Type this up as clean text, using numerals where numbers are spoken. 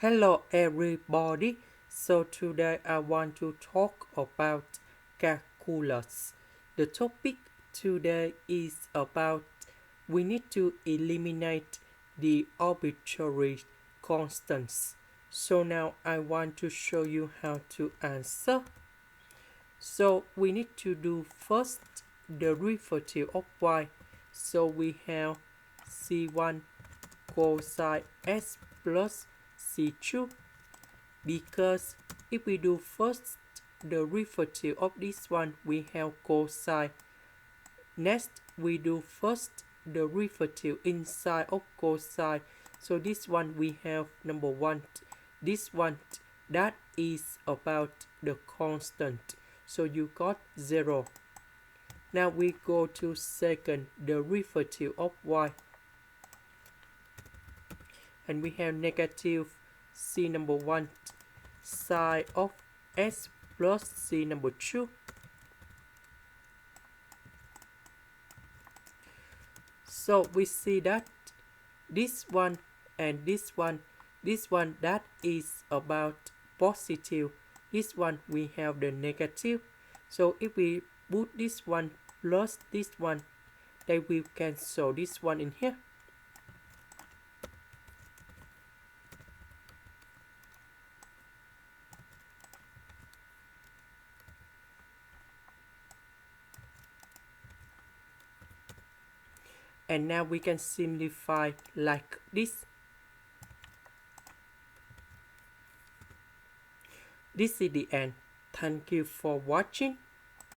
Hello everybody. So today I want to talk about calculus. The topic today is about we need to eliminate the arbitrary constants. So now I want to show you how to answer. So we need to do first derivative of y. So we have c1 cosine s plus c2, because if we do first derivative of this one, we have cosine. Next, we do first derivative inside of cosine. So this one we have number one. This one, that is about the constant. So you got 0. Now we go to second derivative of y. And we have negative c number 1 sine of s plus c number 2. So we see that this one and this one that is about positive. This one we have the negative. So if we put this one plus this one, then we cancel this one in here. And now we can simplify like this. This is the end. Thank you for watching.